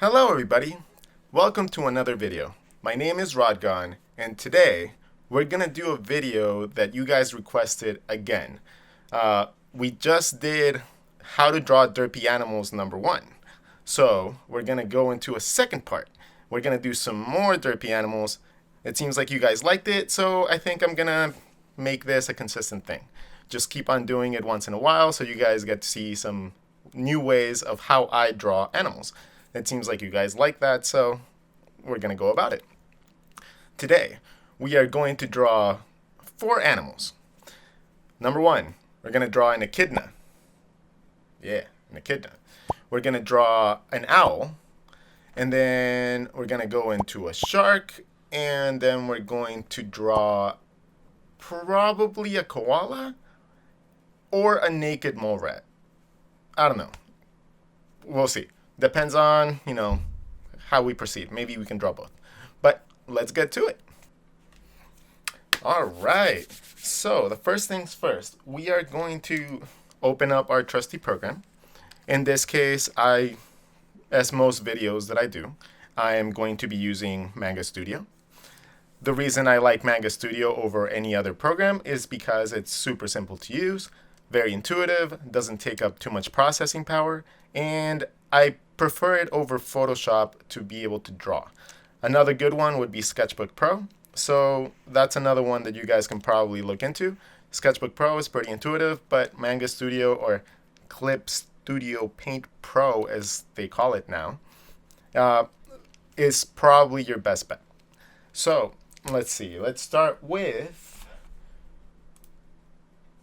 Hello everybody, welcome to another video. My name is RODGON, and today we're gonna do a video that you guys requested again. We just did how to draw derpy animals number 1. So we're gonna go into a second part. We're gonna do some more derpy animals. It seems like you guys liked it, so I think I'm gonna make this a consistent thing. Just keep on doing it once in a while so you guys get to see some new ways of how I draw animals. It seems like you guys like that, so we're going to go about it. Today, we are going to draw 4 animals. Number 1, we're going to draw an echidna. Yeah, an echidna. We're going to draw an owl, and then we're going to go into a shark, and then we're going to draw probably a koala or a naked mole rat. I don't know. We'll see. Depends on, how we proceed. Maybe we can draw both. But let's get to it. All right. So the first things first, we are going to open up our trusty program. In this case, as most videos that I do, I am going to be using Manga Studio. The reason I like Manga Studio over any other program is because it's super simple to use, very intuitive, doesn't take up too much processing power, and I prefer it over Photoshop to be able to draw. Another good one would be Sketchbook Pro. So that's another one that you guys can probably look into. Sketchbook Pro is pretty intuitive, but Manga Studio or Clip Studio Paint Pro, as they call it now, is probably your best bet. So let's see. We're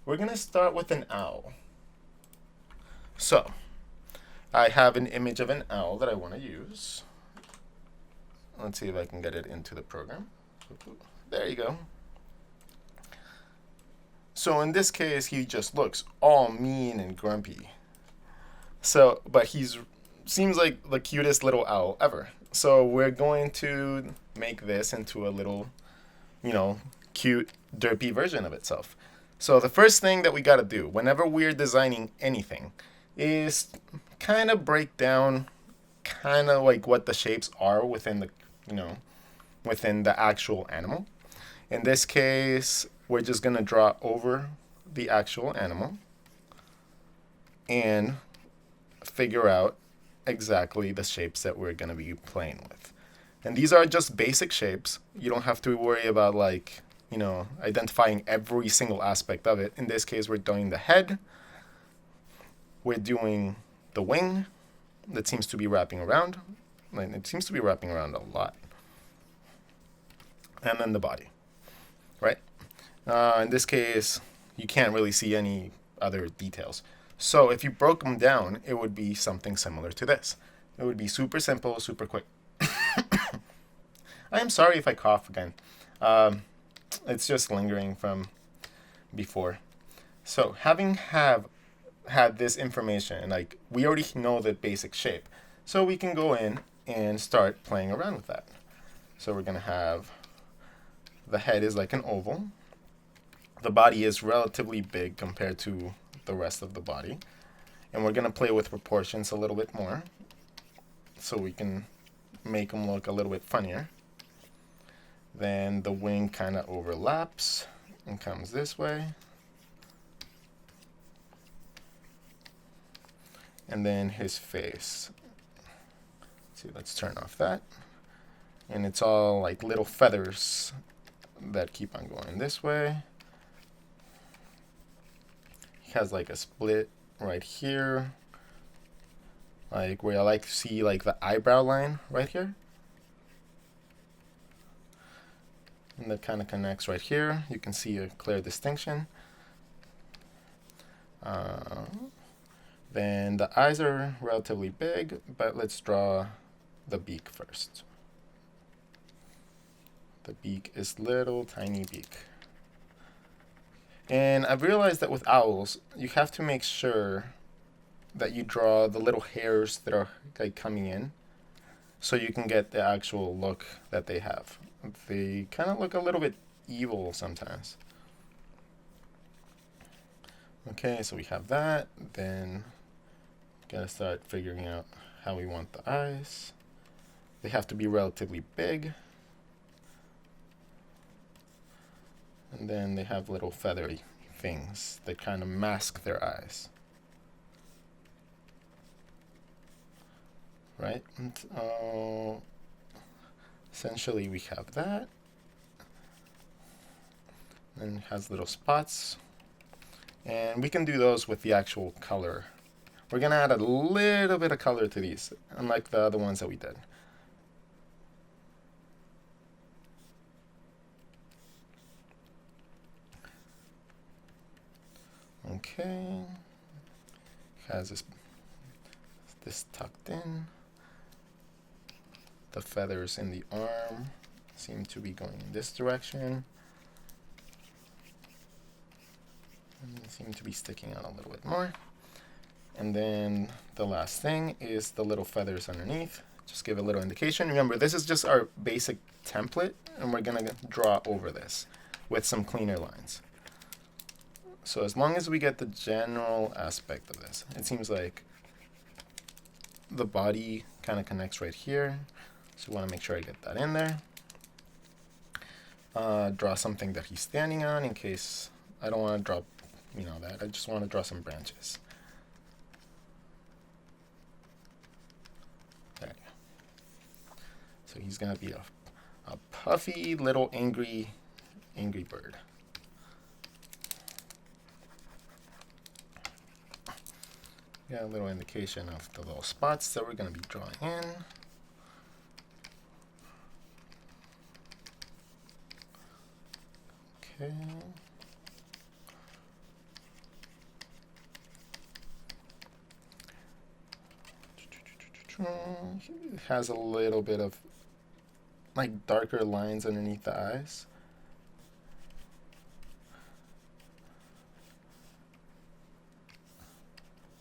going to start with an owl. So I have an image of an owl that I want to use. Let's see if I can get it into the program. There you go. So in this case, he just looks all mean and grumpy. But seems like the cutest little owl ever. So we're going to make this into a little, cute, derpy version of itself. So the first thing that we got to do whenever we're designing anything is kind of break down kind of like what the shapes are within the actual animal. In this case, we're just going to draw over the actual animal and figure out exactly the shapes that we're going to be playing with. And these are just basic shapes. You don't have to worry about identifying every single aspect of it. In this case, we're doing the head. We're doing the wing that seems to be wrapping around. And it seems to be wrapping around a lot. And then the body, right? In this case, you can't really see any other details. So if you broke them down, it would be something similar to this. It would be super simple, super quick. I am sorry if I cough again. It's just lingering from before. So having had this information, we already know the basic shape, so we can go in and start playing around with that. So we're going to have the head is like an oval. The body is relatively big compared to the rest of the body, and we're going to play with proportions a little bit more so we can make them look a little bit funnier. Then the wing kind of overlaps and comes this way. And then his face. Let's turn off that. And it's all like little feathers that keep on going this way. He has like a split right here. Like where I like to see like the eyebrow line right here. And that kind of connects right here. You can see a clear distinction. Then the eyes are relatively big, but let's draw the beak first. The beak is little tiny beak. And I've realized that with owls, you have to make sure that you draw the little hairs that are like coming in so you can get the actual look that they have. They kind of look a little bit evil sometimes. Okay, so we have that. Then gotta start figuring out how we want the eyes. They have to be relatively big. And then they have little feathery things that kind of mask their eyes. Right? And, essentially we have that. And it has little spots. And we can do those with the actual color. We're going to add a little bit of color to these, unlike the other ones that we did. Okay. Has this tucked in. The feathers in the arm seem to be going in this direction. And they seem to be sticking out a little bit more. And then the last thing is the little feathers underneath. Just give a little indication. Remember, this is just our basic template, and we're going to draw over this with some cleaner lines. So as long as we get the general aspect of this, it seems like the body kind of connects right here. So I want to make sure I get that in there. Draw something that he's standing on in case I don't want to draw, that. I just want to draw some branches. There you go. So he's going to be a puffy little angry bird. Got a little indication of the little spots that we're going to be drawing in. Okay. It has a little bit of like darker lines underneath the eyes.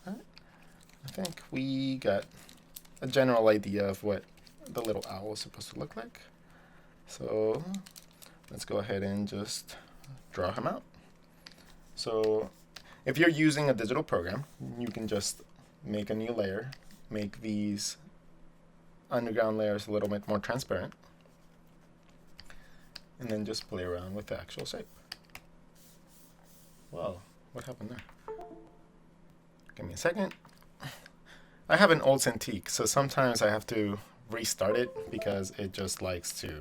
I think we got a general idea of what the little owl is supposed to look like. So let's go ahead and just draw him out. So if you're using a digital program, you can just make a new layer, make these underground layers a little bit more transparent, and then just play around with the actual shape. Whoa, what happened there? Give me a second. I have an old Cintiq, so sometimes I have to restart it because it just likes to,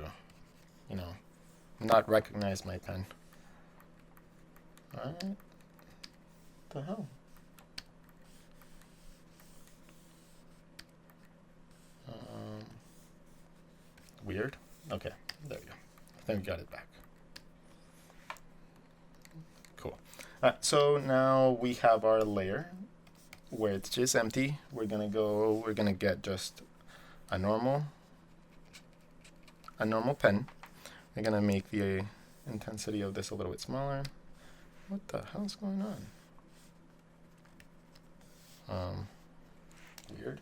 not recognize my pen. Alright. What the hell? Weird. Okay, there we go. I think we got it back. Cool. So now we have our layer where it's just empty. We're gonna get just a normal pen. We're gonna make the intensity of this a little bit smaller. What the hell is going on? Weird.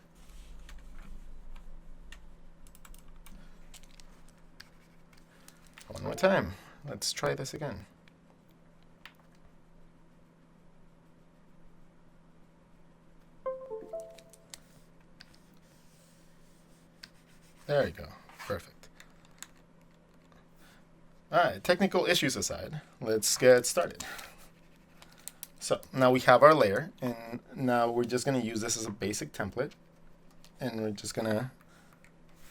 One more time. Let's try this again. There you go. Perfect. Alright, technical issues aside, let's get started. So now we have our layer, and now we're just going to use this as a basic template, and we're just going to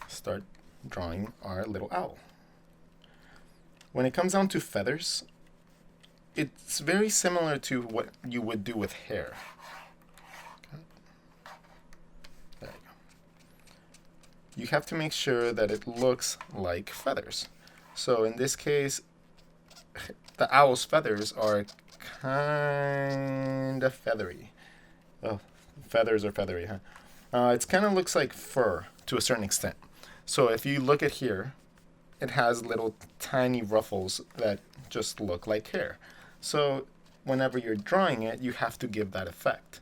start drawing our little owl. When it comes down to feathers, it's very similar to what you would do with hair. Okay. There you go. You have to make sure that it looks like feathers. So in this case, the owl's feathers are kind of feathery. Oh, feathers are feathery, huh? It kind of looks like fur to a certain extent. So if you look at here, it has little tiny ruffles that just look like hair. So whenever you're drawing it, you have to give that effect.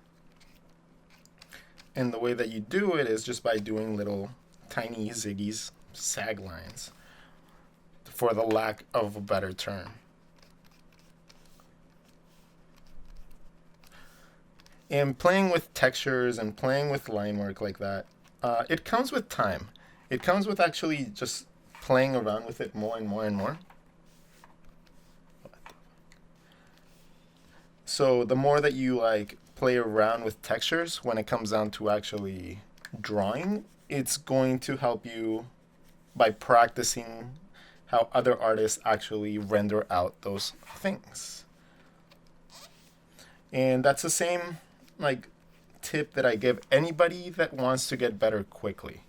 And the way that you do it is just by doing little tiny ziggies, sag lines, for the lack of a better term. And playing with textures and playing with line work like that, it comes with time. It comes with actually just playing around with it more and more and more. So the more that you like play around with textures when it comes down to actually drawing, it's going to help you by practicing how other artists actually render out those things. And that's the same like tip that I give anybody that wants to get better quickly.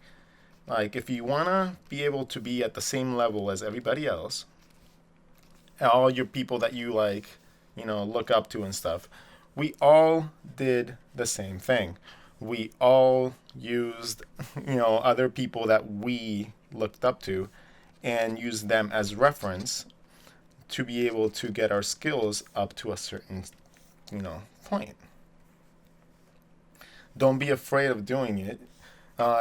Like if you want to be able to be at the same level as everybody else, all your people that you like, look up to and stuff, we all did the same thing. We all used, other people that we looked up to and used them as reference to be able to get our skills up to a certain, point. Don't be afraid of doing it.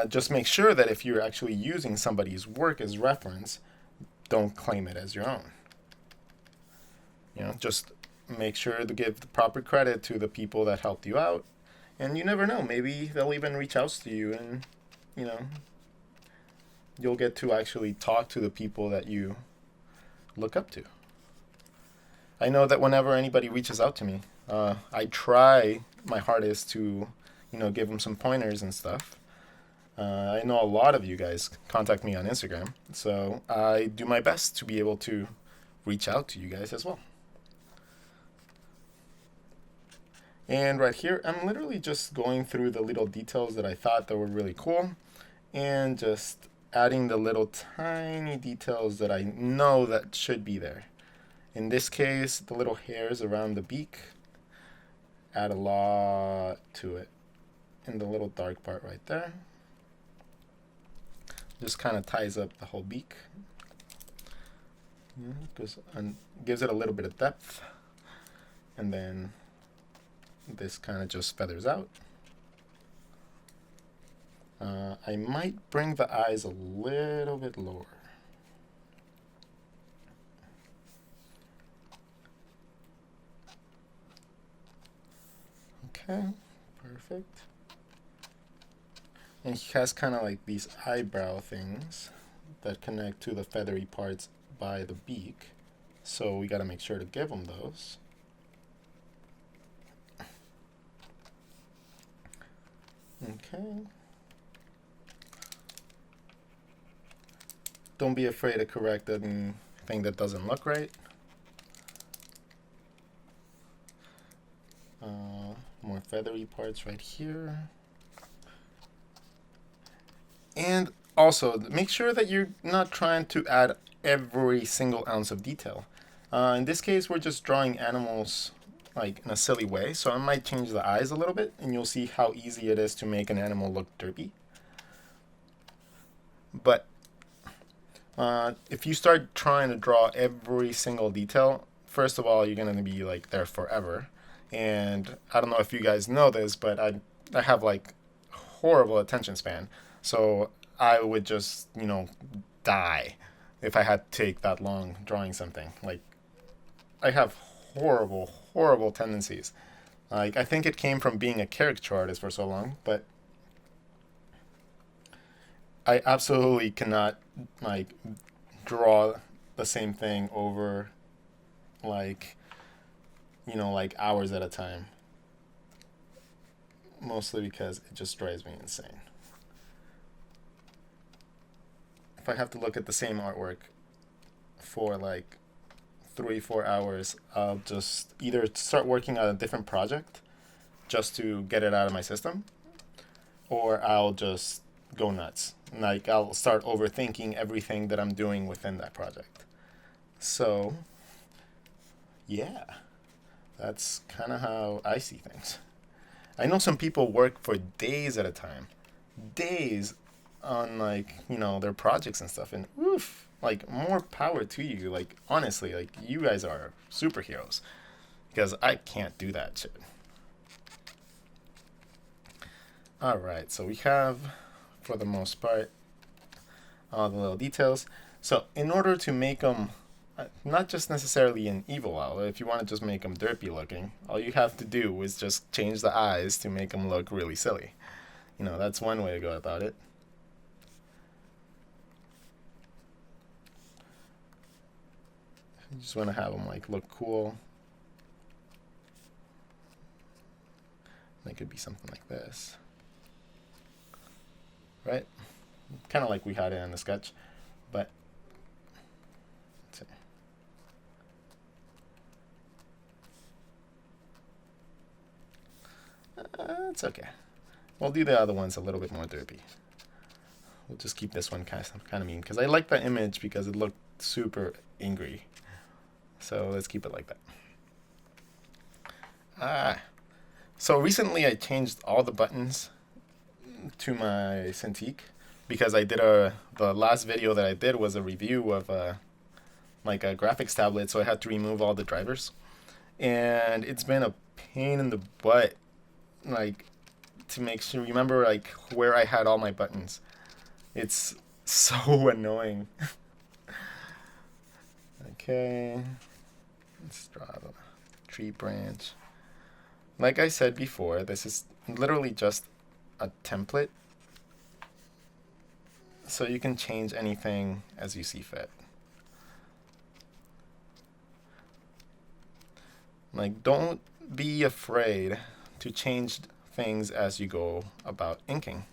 Just make sure that if you're actually using somebody's work as reference, don't claim it as your own. Just make sure to give the proper credit to the people that helped you out. And you never know, maybe they'll even reach out to you and, you'll get to actually talk to the people that you look up to. I know that whenever anybody reaches out to me, I try my hardest to, give them some pointers and stuff. I know a lot of you guys contact me on Instagram, so I do my best to be able to reach out to you guys as well. And right here, I'm literally just going through the little details that I thought that were really cool and just adding the little tiny details that I know that should be there. In this case, the little hairs around the beak add a lot to it. And the little dark part right there just kind of ties up the whole beak. Gives it a little bit of depth. And then this kind of just feathers out. I might bring the eyes a little bit lower. Okay, perfect. And he has kind of like these eyebrow things that connect to the feathery parts by the beak. So we got to make sure to give him those. Okay. Don't be afraid to correct anything that doesn't look right. More feathery parts right here. And also, make sure that you're not trying to add every single ounce of detail. In this case, we're just drawing animals like in a silly way, so I might change the eyes a little bit, and you'll see how easy it is to make an animal look derpy. But if you start trying to draw every single detail, first of all, you're going to be like there forever. And I don't know if you guys know this, but I have like horrible attention span. So I would just, die if I had to take that long drawing something. Like, I have horrible, horrible tendencies. Like, I think it came from being a caricature artist for so long, but I absolutely cannot, like, draw the same thing over, like, like hours at a time. Mostly because it just drives me insane. If I have to look at the same artwork for like 3-4 hours, I'll just either start working on a different project just to get it out of my system, or I'll just go nuts. Like I'll start overthinking everything that I'm doing within that project. So, yeah, that's kind of how I see things. I know some people work for days at a time. Days on like, their projects and stuff, and oof, like more power to you. Like honestly, like you guys are superheroes, because I can't do that shit. All right, so we have, for the most part, all the little details. So in order to make them not just necessarily an evil owl, if you want to just make them derpy looking, all you have to do is just change the eyes to make them look really silly. That's one way to go about it. You just want to have them like look cool. They could be something like this, right? Kind of like we had it in the sketch, but let's see. It's okay. We'll do the other ones a little bit more derpy. We'll just keep this one kind of mean because I like the image because it looked super angry. So let's keep it like that. So recently I changed all the buttons to my Cintiq because I did the last video that I did was a review of like a graphics tablet, so I had to remove all the drivers, and it's been a pain in the butt, like to make sure remember like where I had all my buttons. It's so annoying. Okay, let's draw the tree branch. Like I said before, this is literally just a template, so you can change anything as you see fit. Like, don't be afraid to change things as you go about inking.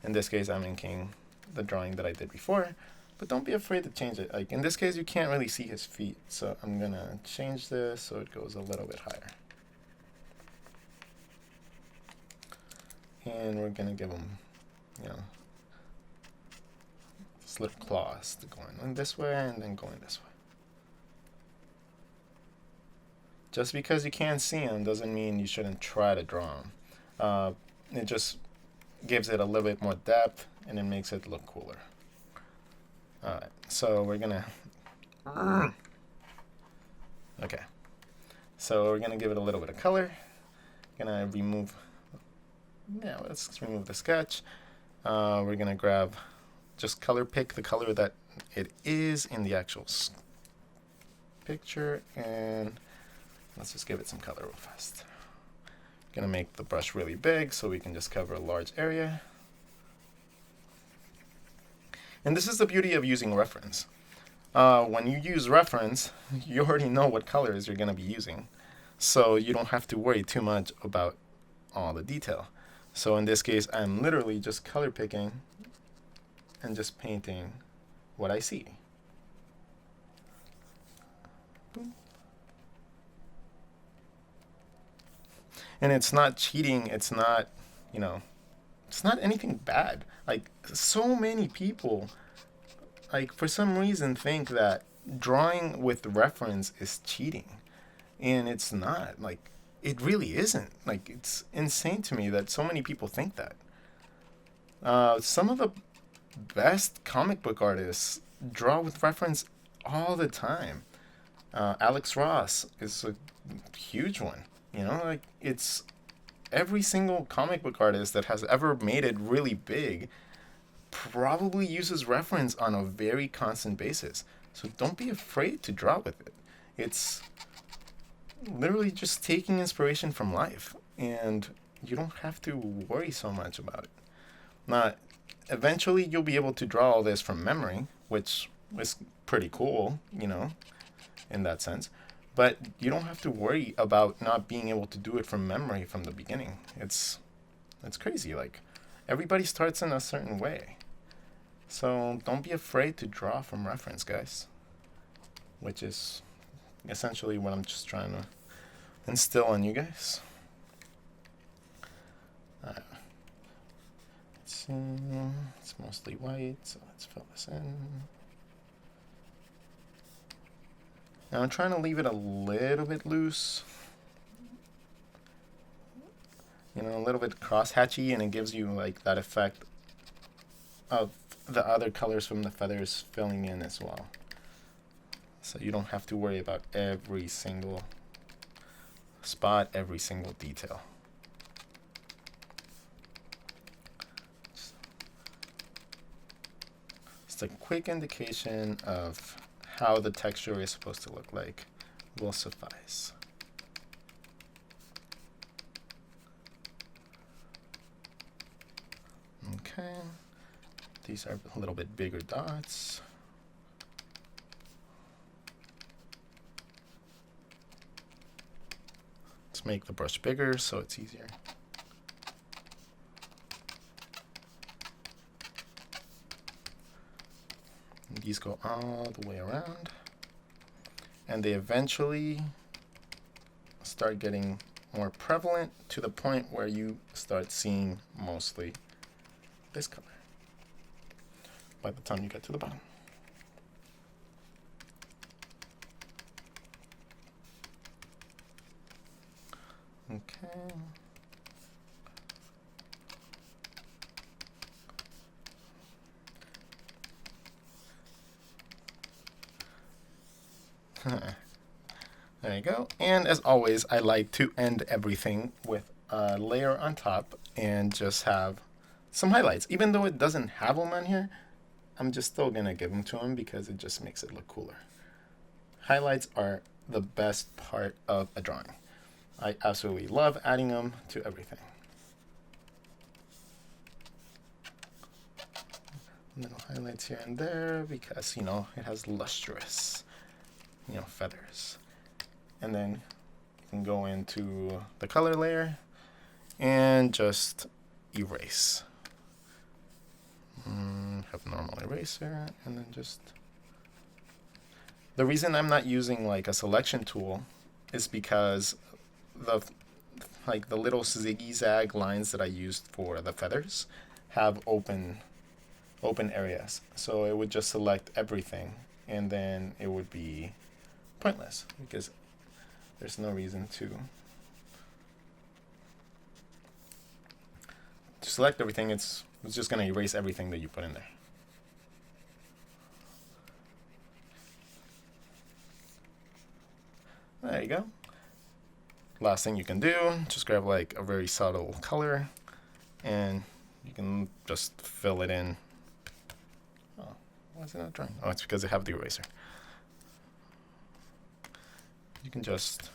In this case, I'm inking the drawing that I did before, but don't be afraid to change it. Like in this case, you can't really see his feet, so I'm gonna change this so it goes a little bit higher. And we're gonna give him, you know, this little claws going this way and then going this way. Just because you can't see him doesn't mean you shouldn't try to draw him. It just gives it a little bit more depth and it makes it look cooler. Alright, so we're gonna okay. So we're gonna give it a little bit of color. Gonna remove let's remove the sketch. We're gonna grab just color pick the color that it is in the actual picture, and let's just give it some color real fast. Gonna make the brush really big so we can just cover a large area. And this is the beauty of using reference. When you use reference, you already know what colors you're gonna be using, so you don't have to worry too much about all the detail. So in this case, I'm literally just color picking and just painting what I see. Boom. And it's not cheating, it's not, you know, it's not anything bad. Like, so many people, like, for some reason think that drawing with reference is cheating. And it's not. Like, it really isn't. Like, it's insane to me that so many people think that. Some of the best comic book artists draw with reference all the time. Alex Ross is a huge one. You know, like, it's every single comic book artist that has ever made it really big probably uses reference on a very constant basis. So don't be afraid to draw with it. It's literally just taking inspiration from life, and you don't have to worry so much about it. Now, eventually you'll be able to draw all this from memory, which is pretty cool, you know, in that sense. But you don't have to worry about not being able to do it from memory from the beginning. It's crazy. Like, everybody starts in a certain way. So don't be afraid to draw from reference, guys. Which is essentially what I'm just trying to instill on you guys. Let's see. It's mostly white, so let's fill this in. Now I'm trying to leave it a little bit loose. You know, a little bit cross-hatchy, and it gives you like that effect of the other colors from the feathers filling in as well. So you don't have to worry about every single spot, every single detail. Just a quick indication of how the texture is supposed to look like will suffice. Okay, these are a little bit bigger dots. make the brush bigger so it's easier. And these go all the way around, and they eventually start getting more prevalent to the point where you start seeing mostly this color by the time you get to the bottom. Okay. There you go. And as always, I like to end everything with a layer on top and just have some highlights. Even though it doesn't have them on here, I'm just still going to give them to him because it just makes it look cooler. Highlights are the best part of a drawing. I absolutely love adding them to everything. Little highlights here and there because, you know, it has lustrous, you know, feathers. And then you can go into the color layer and just erase. Have normal eraser and then just... The reason I'm not using like a selection tool is because the little zigzag lines that I used for the feathers have open areas. So it would just select everything and then it would be pointless because there's no reason to select everything. It's just going to erase everything that you put in there. There you go. Last thing you can do, just grab like a very subtle color and you can just fill it in. Oh, why is it not drawing? Oh, it's because I have the eraser. You can just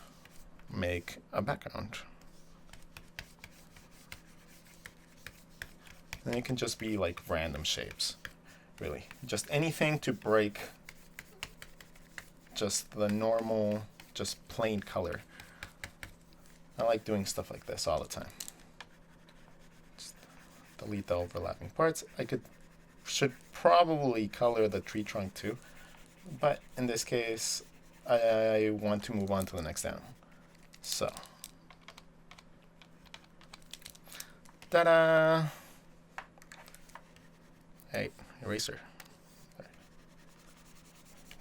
make a background. And it can just be like random shapes, really. Just anything to break just the normal, just plain color. I like doing stuff like this all the time. Just delete the overlapping parts. Should probably color the tree trunk too, but in this case, I want to move on to the next animal. So, ta-da! Hey, eraser.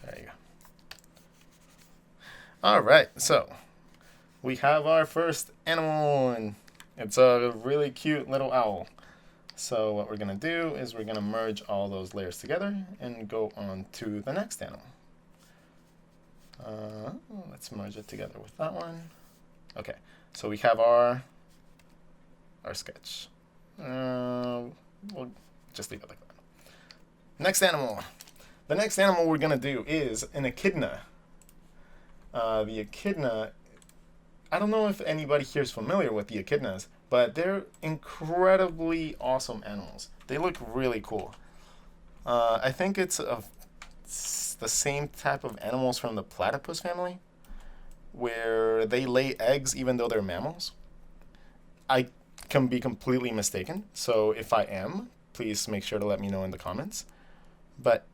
There you go. All right, so we have our first animal, and it's a really cute little owl. So what we're going to do is we're going to merge all those layers together and go on to the next animal. Let's merge it together with that one. Okay, so we have our sketch. We'll just leave it like that. Next animal. The next animal we're going to do is an echidna. The echidna, I don't know if anybody here is familiar with the echidnas, but they're incredibly awesome animals. They look really cool. I think it's the same type of animals from the platypus family, where they lay eggs even though they're mammals. I can be completely mistaken, so if I am, please make sure to let me know in the comments. But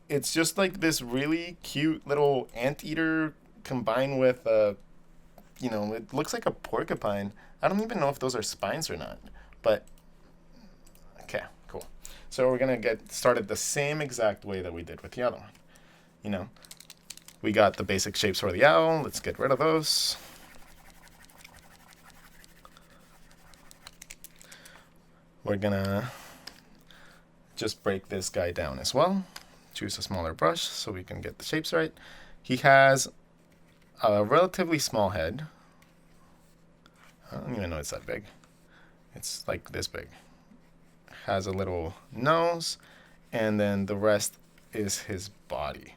it's just like this really cute little anteater combined with you know, it looks like a porcupine. I don't even know if those are spines or not, but okay, cool. So we're gonna get started the same exact way that we did with the other one. You know, we got the basic shapes for the owl. Let's get rid of those. We're gonna just break this guy down as well. Choose a smaller brush so we can get the shapes right. He has a relatively small head. I don't even know it's that big. It's like this big. Has a little nose, and then the rest is his body.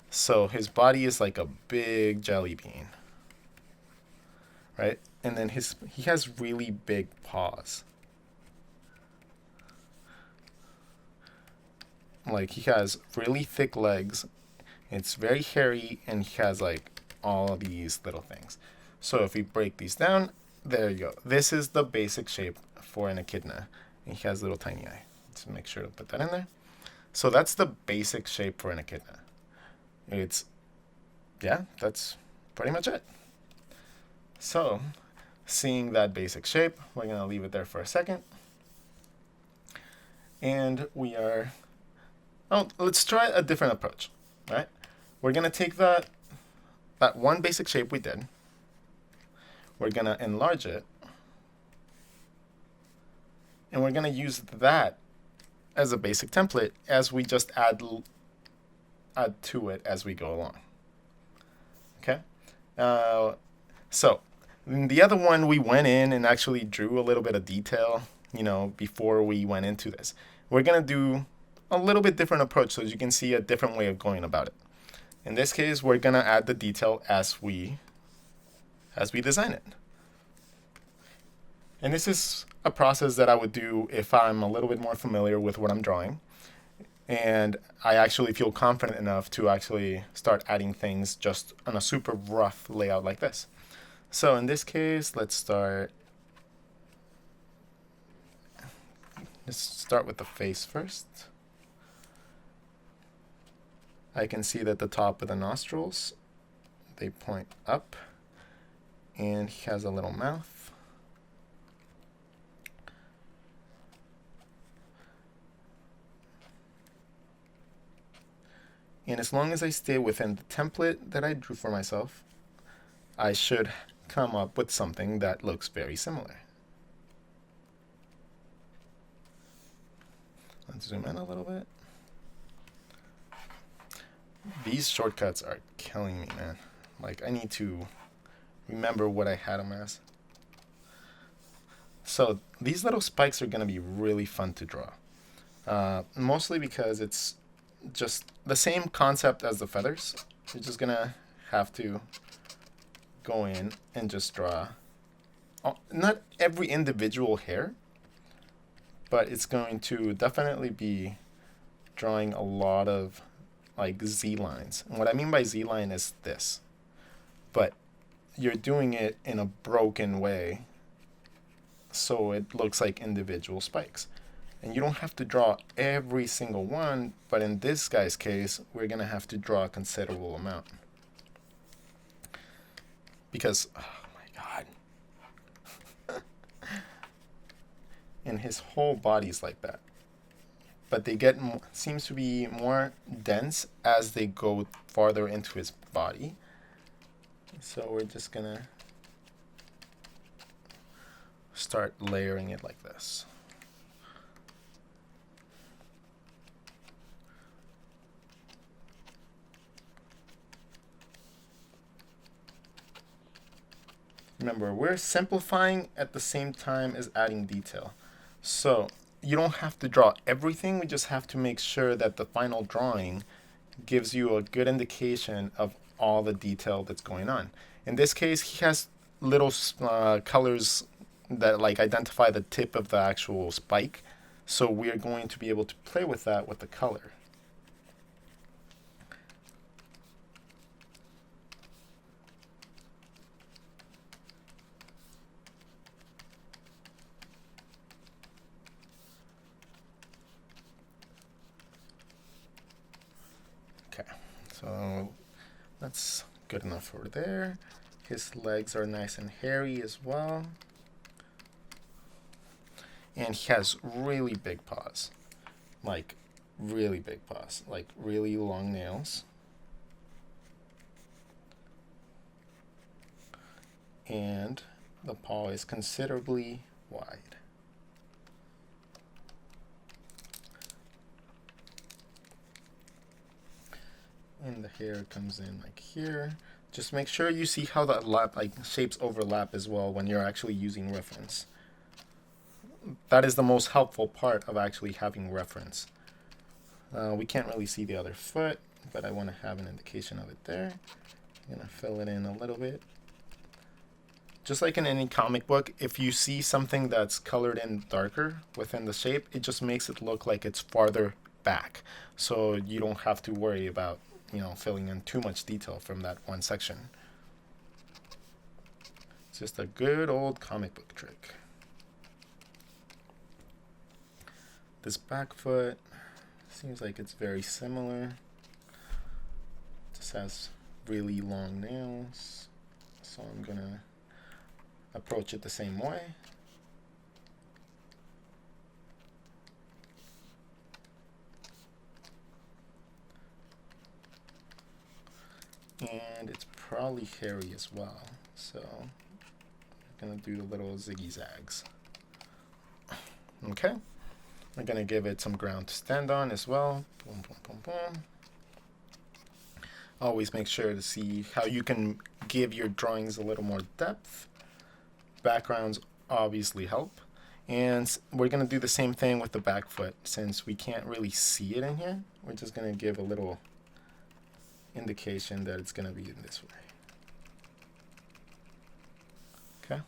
So his body is like a big jelly bean, right? And then he has really big paws. Like he has really thick legs. It's very hairy, and he has like all these little things. So if we break these down, there you go. This is the basic shape for an echidna. And he has a little tiny eye. Let's make sure to put that in there. So that's the basic shape for an echidna. Yeah, that's pretty much it. So seeing that basic shape, we're going to leave it there for a second. And let's try a different approach, right? We're going to take that one basic shape we did. We're going to enlarge it. And we're going to use that as a basic template as we just add to it as we go along. Okay? So the other one, we went in and actually drew a little bit of detail, before we went into this. We're going to do a little bit different approach so you can see a different way of going about it. In this case, we're going to add the detail as we design it. And this is a process that I would do if I'm a little bit more familiar with what I'm drawing. And I actually feel confident enough to actually start adding things just on a super rough layout like this. So in this case, let's start with the face first. I can see that the top of the nostrils, they point up, and he has a little mouth. And as long as I stay within the template that I drew for myself, I should come up with something that looks very similar. Let's zoom in a little bit. These shortcuts are killing me, man. Like, I need to remember what I had them as. So these little spikes are going to be really fun to draw. Mostly because it's just the same concept as the feathers. You're just going to have to go in and just draw not every individual hair, but it's going to definitely be drawing a lot of like Z lines. And what I mean by Z line is this. But you're doing it in a broken way so it looks like individual spikes. And you don't have to draw every single one, but in this guy's case, we're going to have to draw a considerable amount. Because, oh my God. And his whole body's like that. But they seems to be more dense as they go farther into his body. So we're just going to start layering it like this. Remember, we're simplifying at the same time as adding detail. So you don't have to draw everything. We just have to make sure that the final drawing gives you a good indication of all the detail that's going on. In this case, he has little colors that like identify the tip of the actual spike. So we're going to be able to play with that with the color. Okay, so that's good enough for there. His legs are nice and hairy as well. And he has really big paws. Like, really big paws. Like, really long nails. And the paw is considerably wide. And the hair comes in like here. Just make sure you see how the shapes overlap as well when you're actually using reference. That is the most helpful part of actually having reference. We can't really see the other foot, but I want to have an indication of it there. I'm going to fill it in a little bit. Just like in any comic book, if you see something that's colored in darker within the shape, it just makes it look like it's farther back. So you don't have to worry about filling in too much detail from that one section. Just a good old comic book trick. This back foot seems like it's very similar. Just has really long nails. So I'm gonna approach it the same way. And it's probably hairy as well, so I'm gonna do the little ziggy zags. Okay, we're gonna give it some ground to stand on as well. Boom, boom, boom, boom. Always make sure to see how you can give your drawings a little more depth. Backgrounds obviously help. And we're gonna do the same thing with the back foot. Since we can't really see it in here, we're just gonna give a little indication that it's going to be in this way. Okay.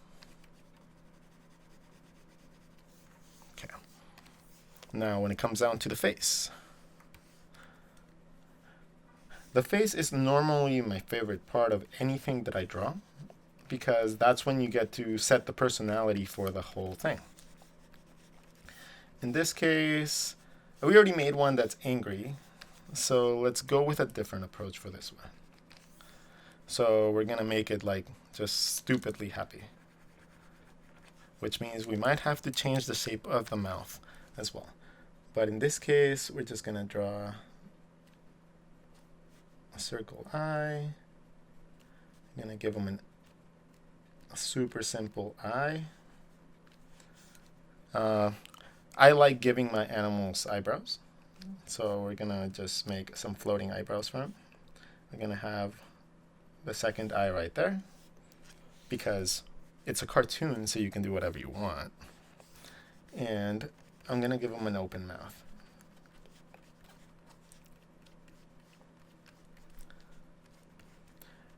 Okay. Now when it comes down to the face. The face is normally my favorite part of anything that I draw, because that's when you get to set the personality for the whole thing. In this case, we already made one that's angry. So let's go with a different approach for this one. So we're gonna make it like just stupidly happy, which means we might have to change the shape of the mouth as well. But in this case, we're just gonna draw a circle eye. I'm gonna give them a super simple eye. I like giving my animals eyebrows. So we're gonna just make some floating eyebrows for him. We're gonna have the second eye right there, because it's a cartoon, so you can do whatever you want. And I'm gonna give him an open mouth.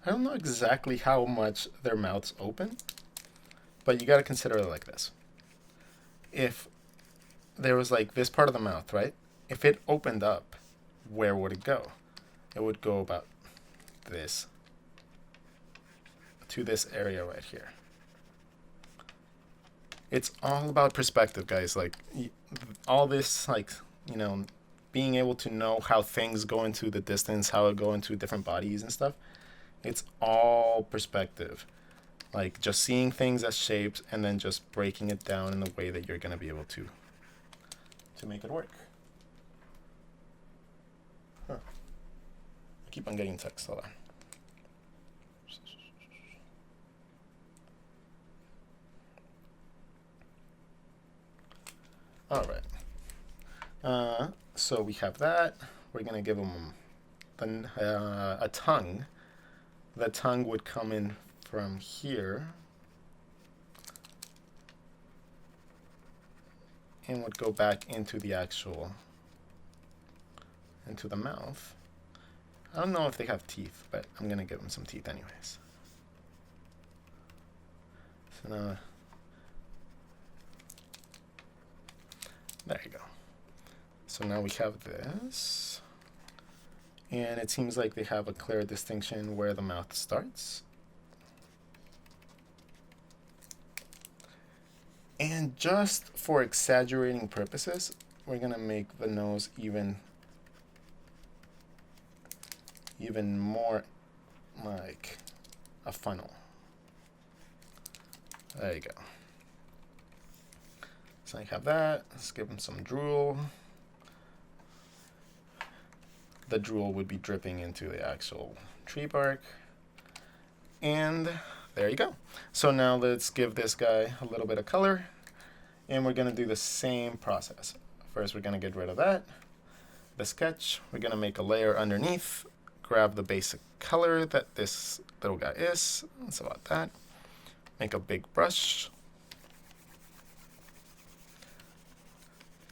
I don't know exactly how much their mouths open, but you gotta consider it like this. If there was like this part of the mouth, right? If it opened up, where would it go? It would go about this to this area right here. It's all about perspective, guys. Like all this, like, you know, being able to know how things go into the distance, how it go into different bodies and stuff. It's all perspective. Like just seeing things as shapes and then just breaking it down in a way that you're gonna be able to make it work. Huh. I keep on getting text. Hold on. All right. So we have that. We're gonna give them a tongue. The tongue would come in from here and would go back into the into the mouth. I don't know if they have teeth, but I'm gonna give them some teeth anyways. So now, there you go. So now we have this, and it seems like they have a clear distinction where the mouth starts. And just for exaggerating purposes, we're gonna make the nose even more like a funnel. There you go. So I have that. Let's give them some drool. The drool would be dripping into the actual tree bark. And there you go. So now let's give this guy a little bit of color, and we're gonna do the same process. First, we're gonna get rid of that. The sketch, we're gonna make a layer underneath, grab the basic color that this little guy is. That's about that. Make a big brush.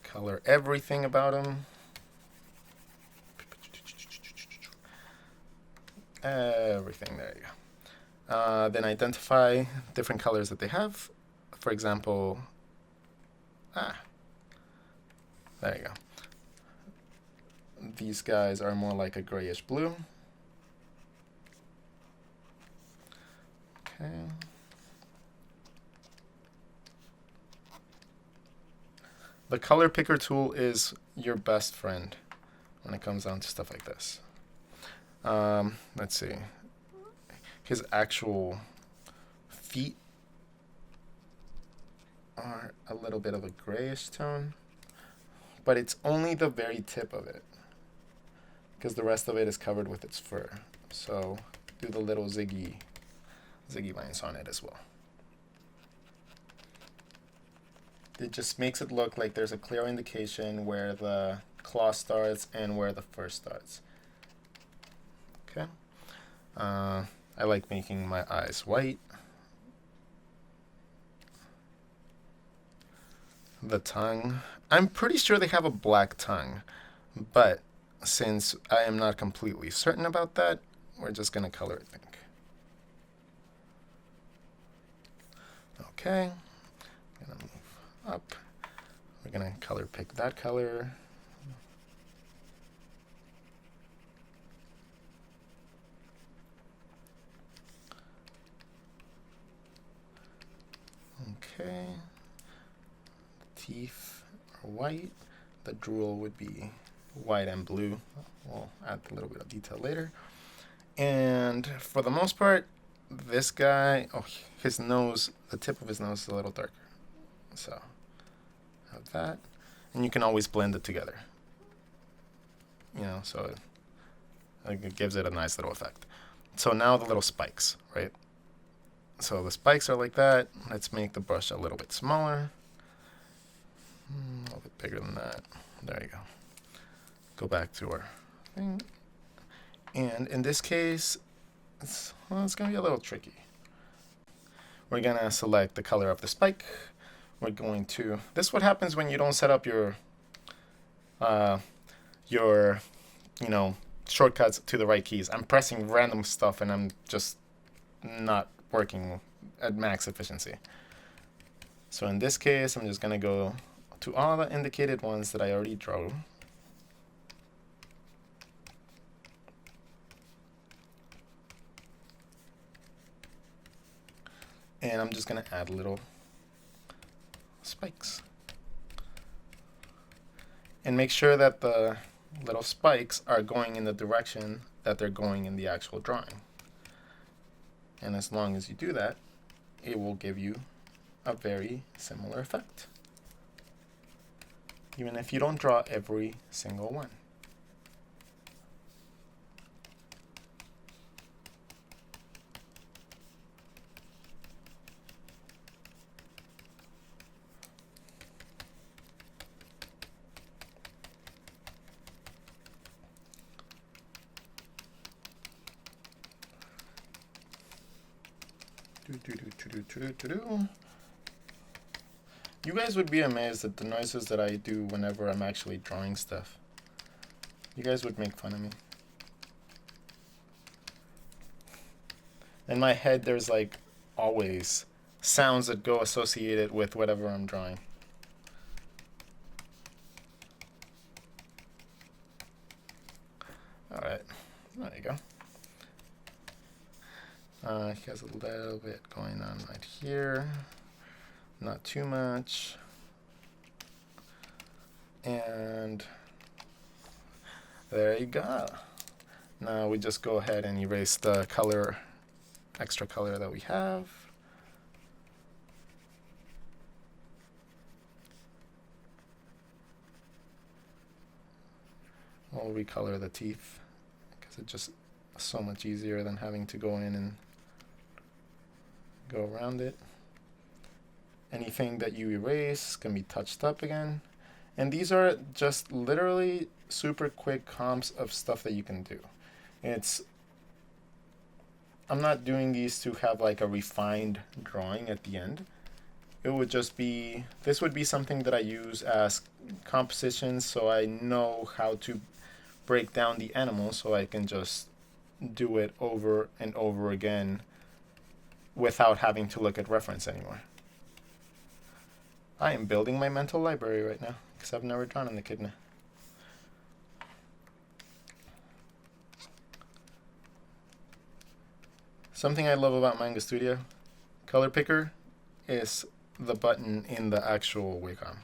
Color everything about him. Everything, there you go. Then identify different colors that they have. For example, there you go. These guys are more like a grayish blue. Okay. The color picker tool is your best friend when it comes down to stuff like this. Let's see. His actual feet are a little bit of a grayish tone, but it's only the very tip of it because the rest of it is covered with its fur. So do the little ziggy lines on it as well. It just makes it look like there's a clear indication where the claw starts and where the fur starts. Okay. I like making my eyes white. The tongue, I'm pretty sure they have a black tongue, but since I am not completely certain about that, we're just going to color it pink. Okay. I'm going to move up. We're going to color pick that color. Okay. The teeth are white. The drool would be white and blue. We'll add a little bit of detail later. And for the most part, this guy, his nose, the tip of his nose is a little darker. So have that. And you can always blend it together. You know, so it gives it a nice little effect. So now the little spikes, right? So the spikes are like that. Let's make the brush a little bit smaller. A little bit bigger than that. There you go. Go back to our thing. And in this case, it's going to be a little tricky. We're going to select the color of the spike. We're going to, this is what happens when you don't set up your shortcuts to the right keys. I'm pressing random stuff and I'm just not working at max efficiency. So in this case, I'm just going to go to all the indicated ones that I already drew. And I'm just going to add little spikes. And make sure that the little spikes are going in the direction that they're going in the actual drawing. And as long as you do that, it will give you a very similar effect, even if you don't draw every single one. You guys would be amazed at the noises that I do whenever I'm actually drawing stuff. You guys would make fun of me. In my head, there's like always sounds that go associated with whatever I'm drawing. All right, there you go. He has a little bit going on right here, not too much. And there you go. Now we just go ahead and erase the color, extra color that we have. We'll recolor the teeth because it's just so much easier than having to go in and go around it. Anything that you erase can be touched up again. And these are just literally super quick comps of stuff that you can do. I'm not doing these to have like a refined drawing at the end. It would just be, this would be something that I use as compositions so I know how to break down the animal so I can just do it over and over again without having to look at reference anymore. I am building my mental library right now because I've never drawn an echidna. Something I love about Manga Studio, Color Picker, is the button in the actual Wacom.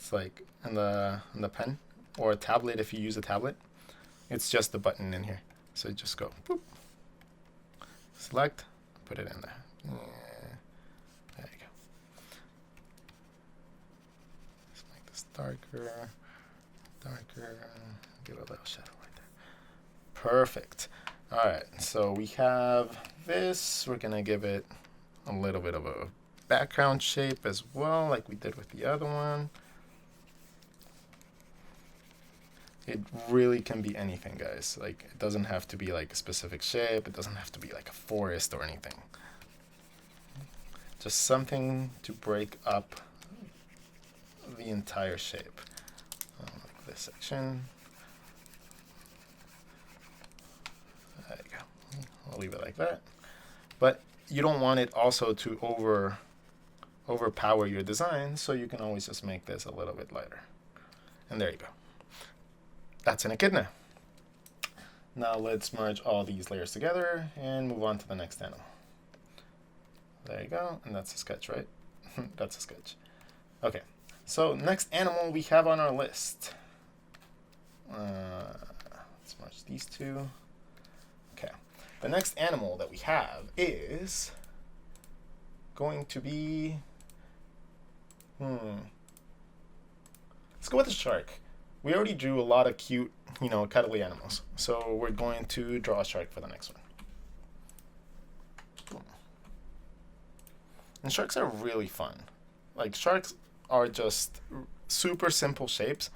It's like in the pen or a tablet if you use a tablet. It's just the button in here. So you just go boop, select, put it in there. There you go. Let's make this darker, give it a little shadow right there. Perfect. All right, so we have this. We're gonna give it a little bit of a background shape as well, like we did with the other one. It really can be anything, guys. Like, it doesn't have to be like a specific shape. It doesn't have to be like a forest or anything. Just something to break up the entire shape. Like this section. There you go. I'll leave it like that. But you don't want it also to overpower your design, so you can always just make this a little bit lighter. And there you go. That's an echidna. Now let's merge all these layers together and move on to the next animal. There you go, and that's a sketch, right? That's a sketch. Okay, so next animal we have on our list. Let's merge these two. Okay, the next animal that we have is going to be, let's go with the shark. We already drew a lot of cute, cuddly animals. So we're going to draw a shark for the next one. And sharks are really fun. Like, sharks are just super simple shapes.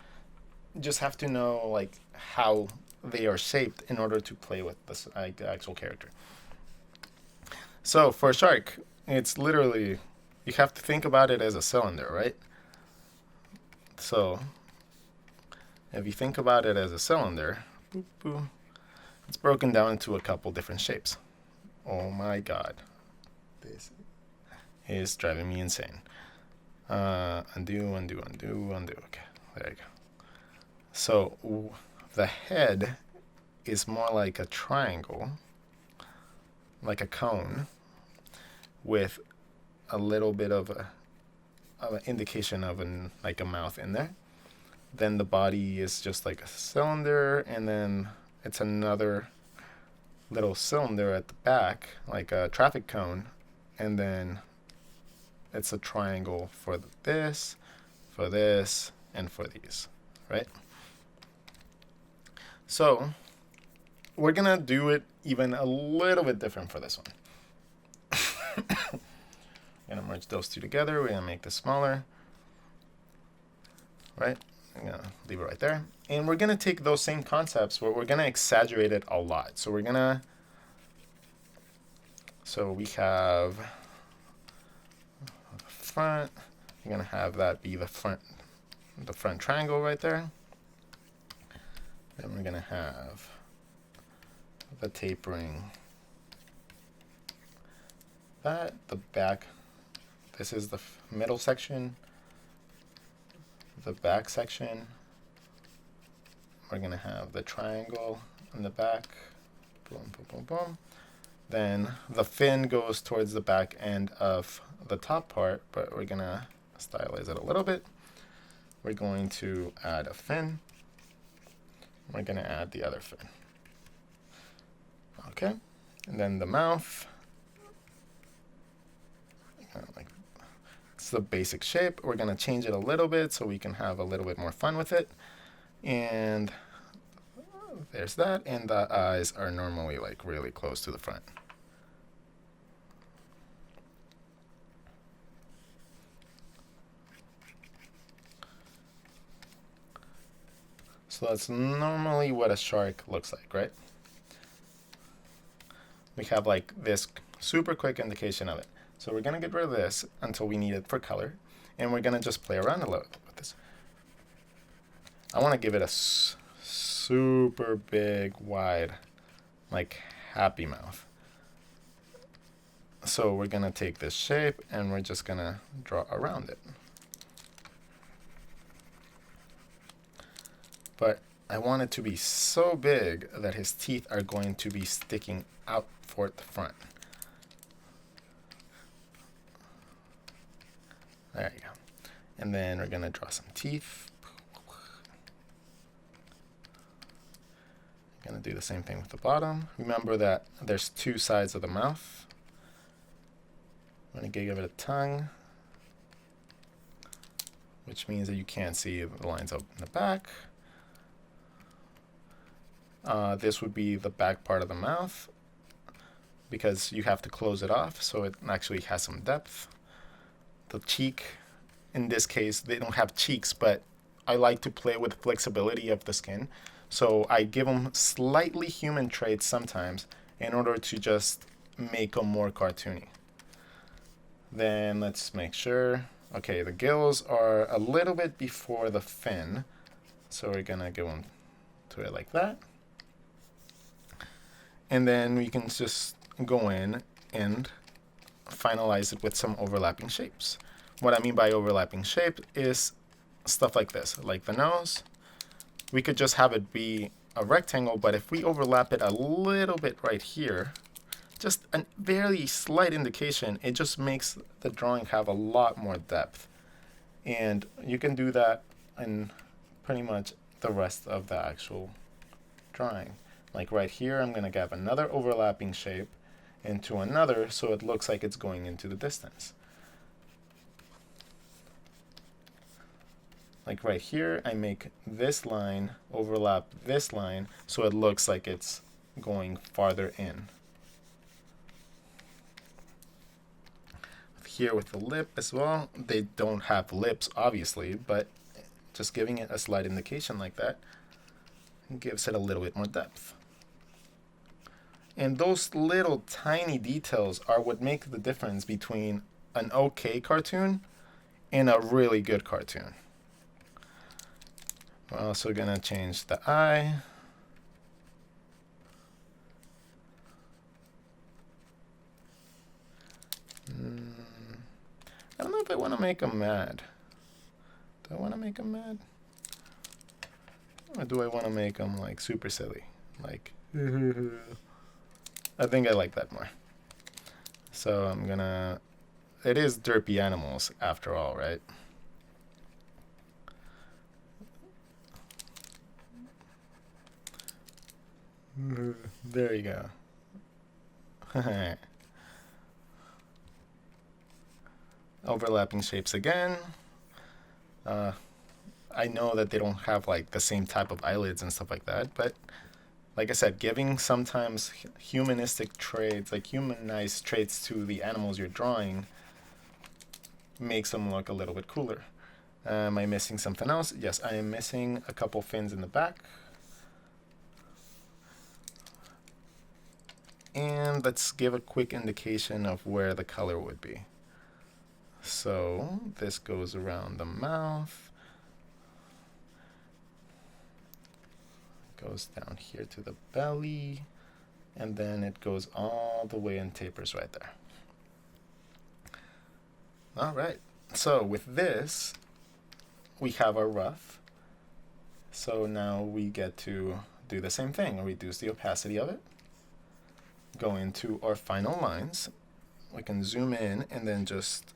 You just have to know like how they are shaped in order to play with this, like, the actual character. So for a shark, it's literally, you have to think about it as a cylinder, right? So if you think about it as a cylinder, boop, boop, it's broken down into a couple different shapes. Oh my god. This is driving me insane. Undo. Okay, there you go. So the head is more like a triangle, like a cone, with a little bit of an indication of like a mouth in there. Then the body is just like a cylinder, and then it's another little cylinder at the back, like a traffic cone, and then it's a triangle for this, and for these, right? So we're gonna do it even a little bit different for this one. I'm gonna merge those two together. We're gonna make this smaller, right? I'm gonna leave it right there. And we're gonna take those same concepts, but we're gonna exaggerate it a lot. So we have the front. You're gonna have that be the front triangle right there. Then we're gonna have the tapering. The back. This is the middle section. The back section, we're gonna have the triangle in the back, boom, boom, boom, boom. Then the fin goes towards the back end of the top part, but we're gonna stylize it a little bit. We're going to add a fin. We're gonna add the other fin. Okay, and then the mouth, like, it's the basic shape. We're going to change it a little bit so we can have a little bit more fun with it. And there's that. And the eyes are normally like really close to the front. So that's normally what a shark looks like, right? We have like this super quick indication of it. So we're going to get rid of this until we need it for color. And we're going to just play around a little with this. I want to give it a super big, wide, like happy mouth. So we're going to take this shape and we're just going to draw around it. But I want it to be so big that his teeth are going to be sticking out toward the front. There you go. And then we're gonna draw some teeth. Gonna do the same thing with the bottom. Remember that there's two sides of the mouth. I'm gonna give it a tongue, which means that you can't see the lines up in the back. This would be the back part of the mouth because you have to close it off so it actually has some depth. The cheek, in this case, they don't have cheeks, but I like to play with flexibility of the skin. So I give them slightly human traits sometimes in order to just make them more cartoony. Then let's make sure. Okay, the gills are a little bit before the fin. So we're gonna go to it like that. And then we can just go in and finalize it with some overlapping shapes. What I mean by overlapping shape is stuff like this, like the nose. We could just have it be a rectangle, but if we overlap it a little bit right here, just a very slight indication, it just makes the drawing have a lot more depth. And you can do that in pretty much the rest of the actual drawing. Like right here, I'm going to have another overlapping shape into another so it looks like it's going into the distance. Like right here, I make this line overlap this line so it looks like it's going farther in. Here with the lip as well, they don't have lips obviously, but just giving it a slight indication like that gives it a little bit more depth. And those little tiny details are what make the difference between an okay cartoon and a really good cartoon. We're also going to change the eye. I don't know if I want to make him mad. Do I want to make him mad? Or do I want to make him like super silly? Like, I think I like that more. So I'm going to, it is derpy animals after all, right? There you go. Overlapping shapes again. I know that they don't have like the same type of eyelids and stuff like that, but like I said, giving sometimes humanistic traits, like humanized traits to the animals you're drawing makes them look a little bit cooler. Am I missing something else? Yes, I am missing a couple fins in the back. And let's give a quick indication of where the color would be. So this goes around the mouth, goes down here to the belly, and then it goes all the way and tapers right there. All right, so with this, we have our ruff. So now we get to do the same thing, reduce the opacity of it. Go into our final lines. We can zoom in and then just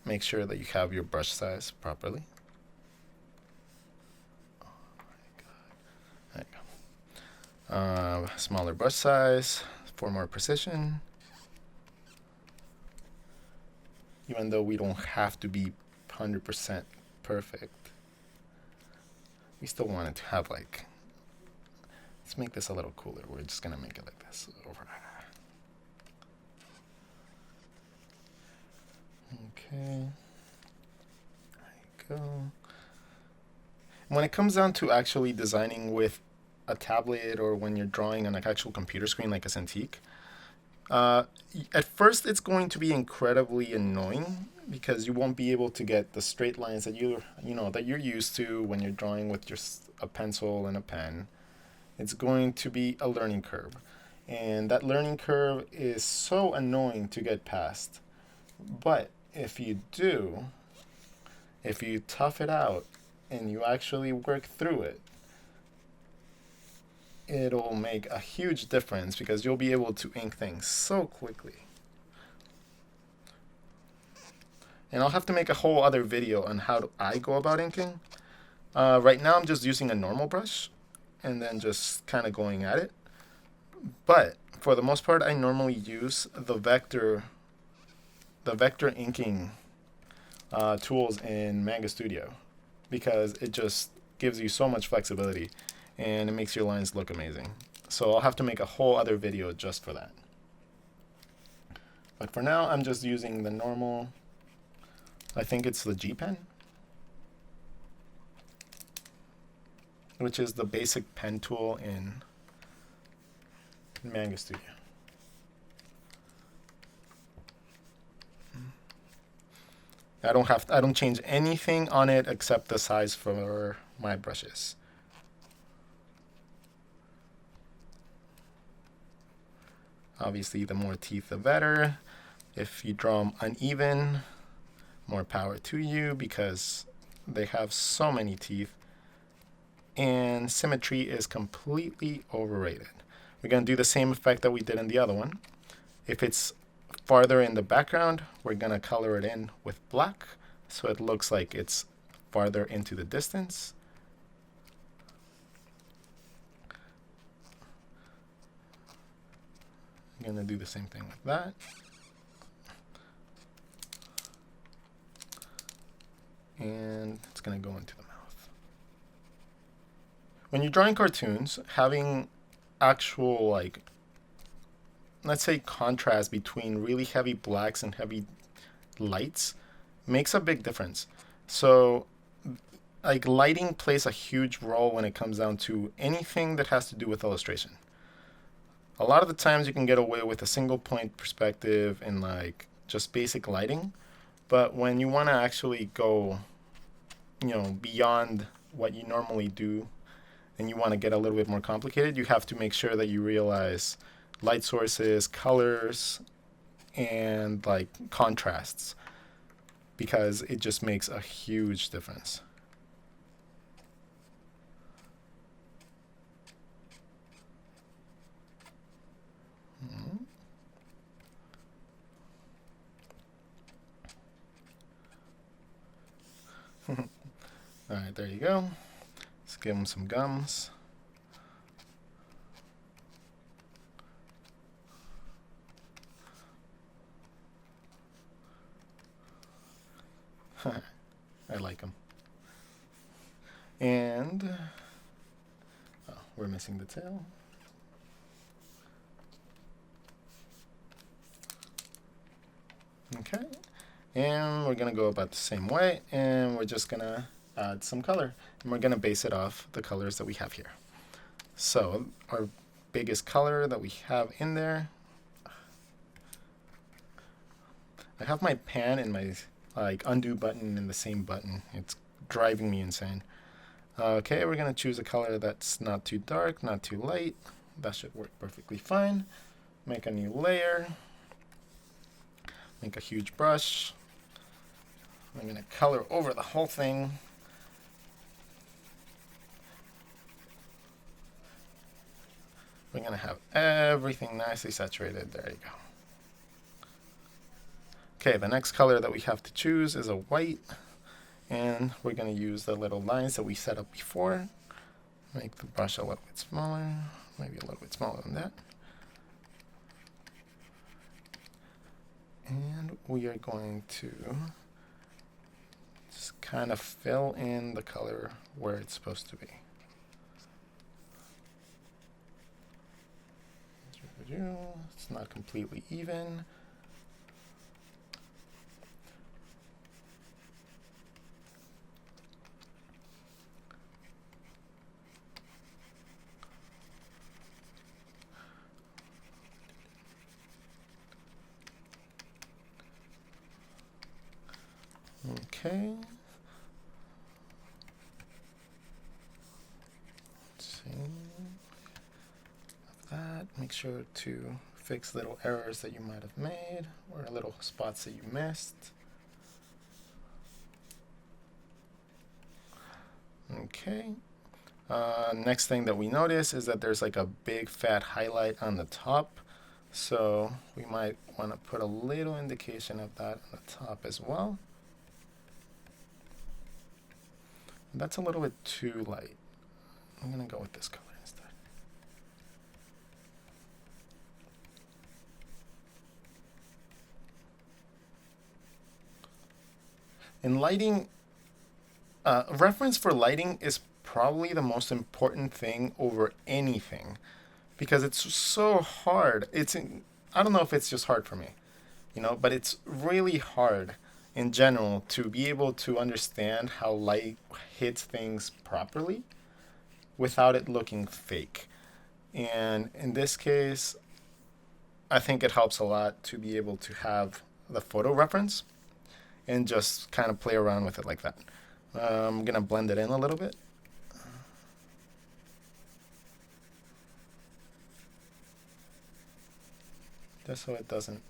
make sure that you have your brush size properly. Oh my God. There you go. Smaller brush size for more precision. Even though we don't have to be 100% perfect, we still want it to have like, let's make this a little cooler. We're just gonna make it like this. Okay, there you go. When it comes down to actually designing with a tablet or when you're drawing on an actual computer screen like a Cintiq, at first it's going to be incredibly annoying because you won't be able to get the straight lines that you're used to when you're drawing with just a pencil and a pen. It's going to be a learning curve, and that learning curve is so annoying to get past. But if you tough it out and you actually work through it, it'll make a huge difference because you'll be able to ink things so quickly. And I'll have to make a whole other video on how I go about inking. Right now I'm just using a normal brush and then just kind of going at it. But for the most part, I normally use the vector inking tools in Manga Studio because it just gives you so much flexibility and it makes your lines look amazing. So I'll have to make a whole other video just for that. But for now, I'm just using the normal, I think it's the G pen, which is the basic pen tool in Manga Studio. I don't change anything on it except the size for my brushes. Obviously, the more teeth, the better. If you draw them uneven, more power to you because they have so many teeth. And symmetry is completely overrated. We're going to do the same effect that we did in the other one. If it's farther in the background, we're going to color it in with black so it looks like it's farther into the distance. I'm going to do the same thing with that. And it's going to go into the mouth. When you're drawing cartoons, having actual, like, let's say contrast between really heavy blacks and heavy lights makes a big difference. So like lighting plays a huge role when it comes down to anything that has to do with illustration. A lot of the times you can get away with a single point perspective and like just basic lighting, but when you want to actually go, you know, beyond what you normally do and you want to get a little bit more complicated, you have to make sure that you realize light sources, colors, and like contrasts, because it just makes a huge difference. All right, there you go. Let's give them some gums. I like them. And we're missing the tail. Okay, and we're gonna go about the same way, and we're just gonna add some color, and we're gonna base it off the colors that we have here. So our biggest color that we have in there, I have my pan and my like undo button in the same button. It's driving me insane. Okay, we're gonna choose a color that's not too dark, not too light. That should work perfectly fine. Make a new layer. Make a huge brush. I'm gonna color over the whole thing. We're gonna have everything nicely saturated. There you go. Okay, the next color that we have to choose is a white, and we're going to use the little lines that we set up before. Make the brush a little bit smaller, maybe a little bit smaller than that. And we are going to just kind of fill in the color where it's supposed to be. It's not completely even. Okay. Let's see. That. Make sure to fix little errors that you might have made or little spots that you missed. Okay. Next thing that we notice is that there's like a big fat highlight on the top. So we might want to put a little indication of that on the top as well. That's a little bit too light. I'm gonna go with this color instead. In lighting, reference for lighting is probably the most important thing over anything, because it's so hard. I don't know if it's just hard for me, but it's really hard in general to be able to understand how light hits things properly without it looking fake. And in this case, I think it helps a lot to be able to have the photo reference and just kind of play around with it like that. I'm gonna blend it in a little bit. Just so it doesn't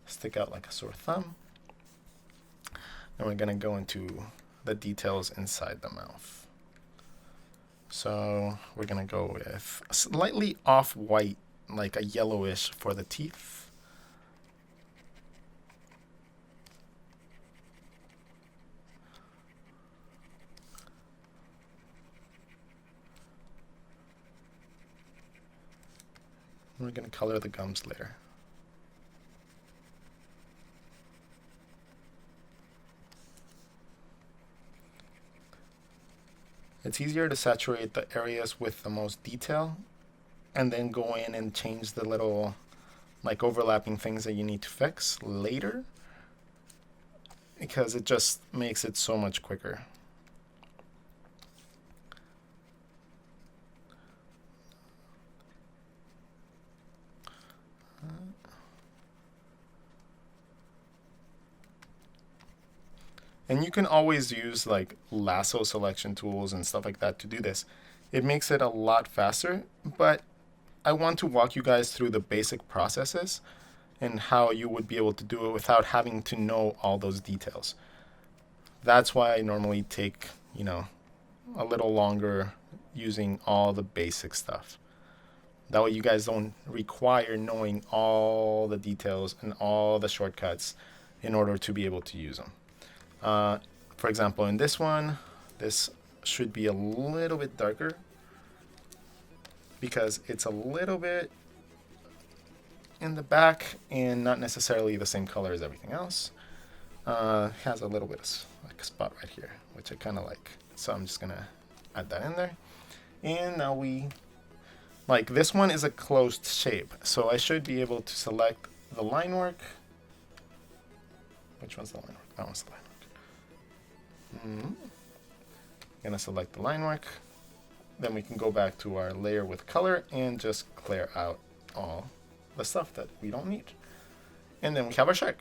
stick out like a sore thumb. And we're gonna go into the details inside the mouth. So we're gonna go with a slightly off-white, like a yellowish for the teeth. We're going to color the gums later. It's easier to saturate the areas with the most detail and then go in and change the little like overlapping things that you need to fix later, because it just makes it so much quicker. And you can always use like lasso selection tools and stuff like that to do this. It makes it a lot faster, but I want to walk you guys through the basic processes and how you would be able to do it without having to know all those details. That's why I normally take, a little longer using all the basic stuff. That way you guys don't require knowing all the details and all the shortcuts in order to be able to use them. For example, in this one, this should be a little bit darker because it's a little bit in the back and not necessarily the same color as everything else. Has a little bit of like a spot right here, which I kind of like. So I'm just gonna add that in there. And now this one is a closed shape, so I should be able to select the line work. Which one's the line work? That one's the line work. Gonna select the line work. Then we can go back to our layer with color and just clear out all the stuff that we don't need. And then we have our shark.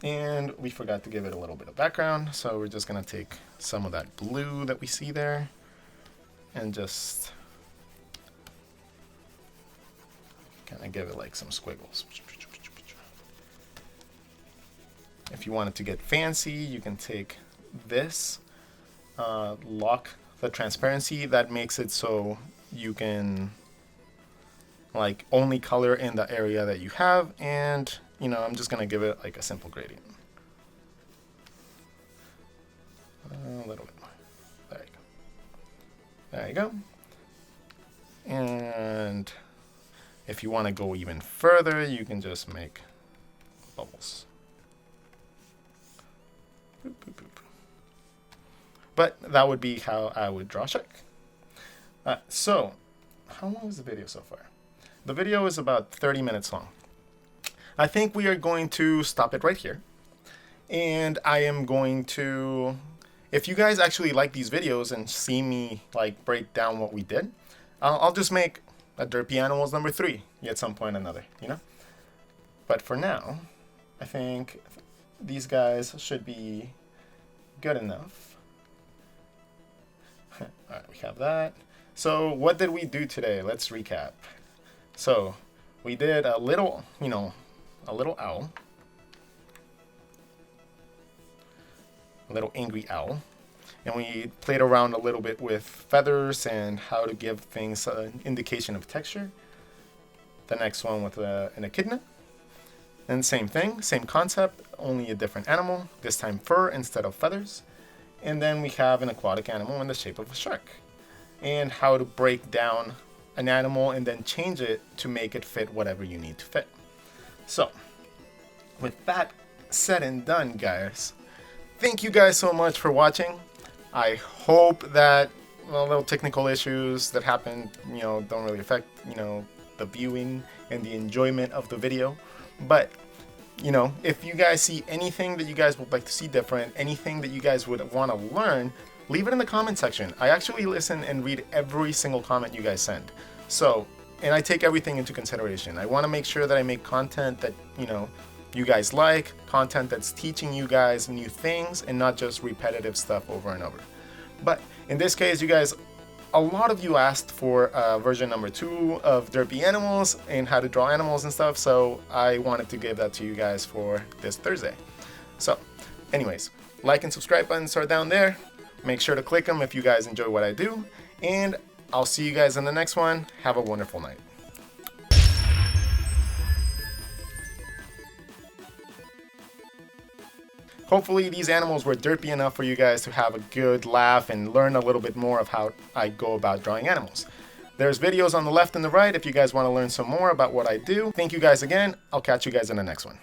And we forgot to give it a little bit of background, so we're just gonna take some of that blue that we see there and just kind of give it like some squiggles. If you wanted to get fancy, you can take this, lock the transparency. That makes it so you can like only color in the area that you have, and I'm just gonna give it like a simple gradient. A little bit more. There you go. There you go. And if you want to go even further, you can just make bubbles. Boop, boop, boop. But that would be how I would draw shark. So, how long is the video so far? The video is about 30 minutes long. I think we are going to stop it right here. And I am going to, if you guys actually like these videos and see me like break down what we did, I'll just make a Derpy Animals number 3 at some point or another, But for now, I think these guys should be good enough. All right, we have that. So what did we do today? Let's recap. So we did a little, a little owl. A little angry owl. And we played around a little bit with feathers and how to give things an indication of texture. The next one with an echidna. And same thing, same concept, only a different animal, this time fur instead of feathers. And then we have an aquatic animal in the shape of a shark. And how to break down an animal and then change it to make it fit whatever you need to fit. So, with that said and done, guys, thank you guys so much for watching. I hope that, well, little technical issues that happen, don't really affect, the viewing and the enjoyment of the video. But, if you guys see anything that you guys would like to see different, anything that you guys would want to learn, leave it in the comment section. I actually listen and read every single comment you guys send. So, and I take everything into consideration. I want to make sure that I make content that, you guys like, content that's teaching you guys new things and not just repetitive stuff over and over. But in this case, you guys, a lot of you asked for version number 2 of Derpy Animals and how to draw animals and stuff, so I wanted to give that to you guys for this Thursday. So, anyways, like and subscribe buttons are down there. Make sure to click them if you guys enjoy what I do, and I'll see you guys in the next one. Have a wonderful night. Hopefully these animals were derpy enough for you guys to have a good laugh and learn a little bit more of how I go about drawing animals. There's videos on the left and the right if you guys want to learn some more about what I do. Thank you guys again. I'll catch you guys in the next one.